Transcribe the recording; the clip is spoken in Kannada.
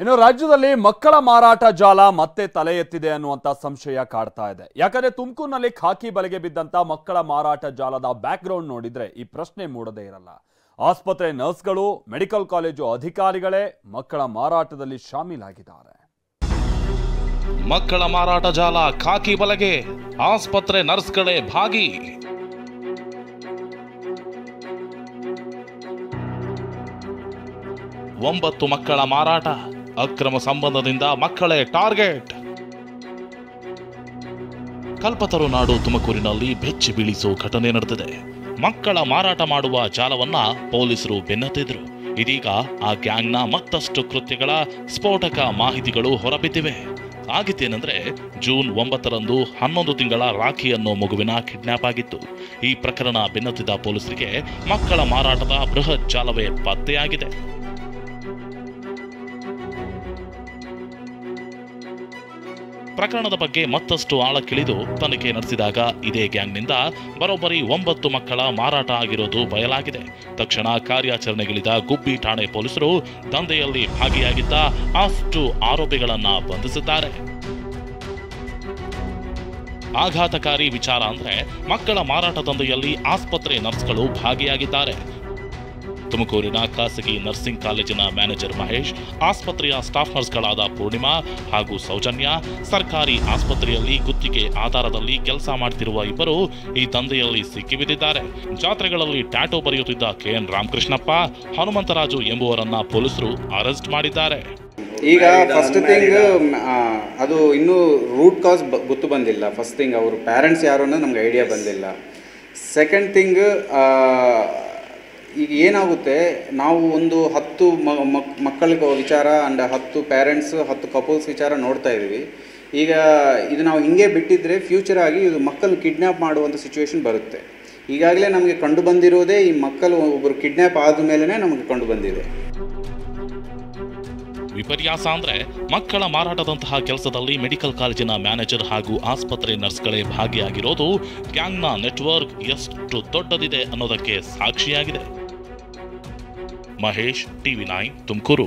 ಇನ್ನು ರಾಜ್ಯದಲ್ಲಿ ಮಕ್ಕಳ ಮಾರಾಟ ಜಾಲ ಮತ್ತೆ ತಲೆ ಎತ್ತಿದೆ ಅನ್ನುವಂತ ಸಂಶಯ ಕಾಡ್ತಾ ಇದೆ. ಯಾಕಂದ್ರೆ ತುಮಕೂರಿನಲ್ಲಿ ಖಾಕಿ ಬಲೆಗೆ ಬಿದ್ದಂತ ಮಕ್ಕಳ ಮಾರಾಟ ಜಾಲದ ಬ್ಯಾಕ್ ಗ್ರೌಂಡ್ ನೋಡಿದ್ರೆ ಈ ಪ್ರಶ್ನೆ ಮೂಡದೇ ಇರಲ್ಲ. ಆಸ್ಪತ್ರೆ ನರ್ಸ್ಗಳು, ಮೆಡಿಕಲ್ ಕಾಲೇಜು ಅಧಿಕಾರಿಗಳೇ ಮಕ್ಕಳ ಮಾರಾಟದಲ್ಲಿ ಶಾಮೀಲಾಗಿದ್ದಾರೆ. ಮಕ್ಕಳ ಮಾರಾಟ ಜಾಲ ಖಾಕಿ ಬಲೆಗೆ ಆಸ್ಪತ್ರೆ ನರ್ಸ್ಗಳೇ ಭಾಗಿ. ಒಂಬತ್ತು ಮಕ್ಕಳ ಮಾರಾಟ, ಅಕ್ರಮ ಸಂಬಂಧದಿಂದ ಮಕ್ಕಳೇ ಟಾರ್ಗೆಟ್. ಕಲ್ಪತರು ನಾಡು ತುಮಕೂರಿನಲ್ಲಿ ಬೆಚ್ಚಿ ಬೀಳಿಸೋ ಘಟನೆ ನಡೆದಿದೆ. ಮಕ್ಕಳ ಮಾರಾಟ ಮಾಡುವ ಜಾಲವನ್ನ ಪೊಲೀಸರು ಬೆನ್ನತ್ತಿದ್ರು. ಇದೀಗ ಆ ಗ್ಯಾಂಗ್ನ ಮತ್ತಷ್ಟು ಕೃತ್ಯಗಳ ಸ್ಫೋಟಕ ಮಾಹಿತಿಗಳು ಹೊರಬಿದ್ದಿವೆ. ಆಗಿತ್ತೇನೆಂದ್ರೆ ಜೂನ್ 9ರಂದು 11 ತಿಂಗಳ ರಾಖಿ ಅನ್ನೋ ಮಗುವಿನ ಕಿಡ್ನಾಪ್ ಆಗಿತ್ತು. ಈ ಪ್ರಕರಣ ಬೆನ್ನತ್ತಿದ ಪೊಲೀಸರಿಗೆ ಮಕ್ಕಳ ಮಾರಾಟದ ಬೃಹತ್ ಜಾಲವೇ ಪತ್ತೆಯಾಗಿದೆ. ಪ್ರಕರಣದ ಬಗ್ಗೆ ಮತ್ತಷ್ಟು ಆಳಕ್ಕಿಳಿದು ತನಿಖೆ ನಡೆಸಿದಾಗ ಇದೇ ಗ್ಯಾಂಗ್ನಿಂದ ಬರೋಬ್ಬರಿ 9 ಮಕ್ಕಳ ಮಾರಾಟ ಆಗಿರೋದು ಬಯಲಾಗಿದೆ. ತಕ್ಷಣ ಕಾರ್ಯಾಚರಣೆಗಿಳಿದ ಗುಬ್ಬಿ ಠಾಣೆ ಪೊಲೀಸರು ದಂಧೆಯಲ್ಲಿ ಭಾಗಿಯಾಗಿದ್ದ 10 ಆರೋಪಿಗಳನ್ನ ಬಂಧಿಸಿದ್ದಾರೆ. ಆಘಾತಕಾರಿ ವಿಚಾರ ಅಂದ್ರೆ ಮಕ್ಕಳ ಮಾರಾಟ ದಂಧೆಯಲ್ಲಿ ಆಸ್ಪತ್ರೆ ನರ್ಸ್ಗಳು ಭಾಗಿಯಾಗಿದ್ದಾರೆ. ತುಮಕೂರಿನ ಖಾಸಗಿ ನರ್ಸಿಂಗ್ ಕಾಲೇಜಿನ ಮ್ಯಾನೇಜರ್ ಮಹೇಶ್, ಆಸ್ಪತ್ರೆಯ ಸ್ಟಾಫ್ ನರ್ಸ್ಗಳಾದ ಪೂರ್ಣಿಮಾ ಹಾಗೂ ಸೌಜನ್ಯ, ಸರ್ಕಾರಿ ಆಸ್ಪತ್ರೆಯಲ್ಲಿ ಗುತ್ತಿಗೆ ಆಧಾರದಲ್ಲಿ ಕೆಲಸ ಮಾಡ್ತಿರುವ ಇಬ್ಬರು ಈ ದಂಧೆಯಲ್ಲಿ ಸಿಕ್ಕಿಬಿದ್ದಿದ್ದಾರೆ. ಜಾತ್ರೆಗಳಲ್ಲಿ ಟ್ಯಾಟೋ ಬರೆಯುತ್ತಿದ್ದ KN ರಾಮಕೃಷ್ಣಪ್ಪ, ಹನುಮಂತರಾಜು ಎಂಬುವರನ್ನ ಪೊಲೀಸರು ಅರೆಸ್ಟ್ ಮಾಡಿದ್ದಾರೆ. ಈಗ ಫಸ್ಟ್ ಥಿಂಗ್ ಅದು ಇನ್ನೂ ರೂಟ್ ಕಾಸ್ ಗೊತ್ತು ಬಂದಿಲ್ಲ. ಫಸ್ಟ್ ಥಿಂಗ್ ಅವರು ಪೇರೆಂಟ್ಸ್ ಯಾರು ಅನ್ನೋದು ನಮ್ಗೆ ಐಡಿಯಾ ಬಂದಿಲ್ಲ. ಸೆಕೆಂಡ್ ಥಿಂಗ್, ಈಗ ಏನಾಗುತ್ತೆ, ನಾವು ಒಂದು 10 ಮಕ್ಕಳಿಗೆ ವಿಚಾರ ಆ್ಯಂಡ್ 10 ಪೇರೆಂಟ್ಸ್ 10 ಕಪಲ್ಸ್ ವಿಚಾರ ನೋಡ್ತಾ ಇದ್ದೀವಿ. ಈಗ ಇದು ನಾವು ಹಿಂಗೆ ಬಿಟ್ಟಿದ್ರೆ ಫ್ಯೂಚರ್ ಆಗಿ ಇದು ಮಕ್ಕಳು ಕಿಡ್ನ್ಯಾಪ್ ಮಾಡುವಂಥ ಸಿಚುವೇಶನ್ ಬರುತ್ತೆ. ಈಗಾಗಲೇ ನಮಗೆ ಕಂಡು ಬಂದಿರೋದೇ ಈ ಮಕ್ಕಳು ಒಬ್ಬರು ಕಿಡ್ನ್ಯಾಪ್ ಆದ ಮೇಲೇ ನಮಗೆ ಕಂಡು ಬಂದಿದೆ. ವಿಪರ್ಯಾಸ ಅಂದ್ರೆ ಮಕ್ಕಳ ಮಾರಾಟದಂತಹ ಕೆಲಸದಲ್ಲಿ ಮೆಡಿಕಲ್ ಕಾಲೇಜಿನ ಮ್ಯಾನೇಜರ್ ಹಾಗೂ ಆಸ್ಪತ್ರೆ ನರ್ಸ್ಗಳೇ ಭಾಗಿಯಾಗಿರೋದು ಗ್ಯಾಂಗ್ನ ನೆಟ್ವರ್ಕ್ ಎಷ್ಟು ದೊಡ್ಡದಿದೆ ಅನ್ನೋದಕ್ಕೆ ಸಾಕ್ಷಿಯಾಗಿದೆ. ಮಹೇಶ್, TV9 ತುಮಕೂರು.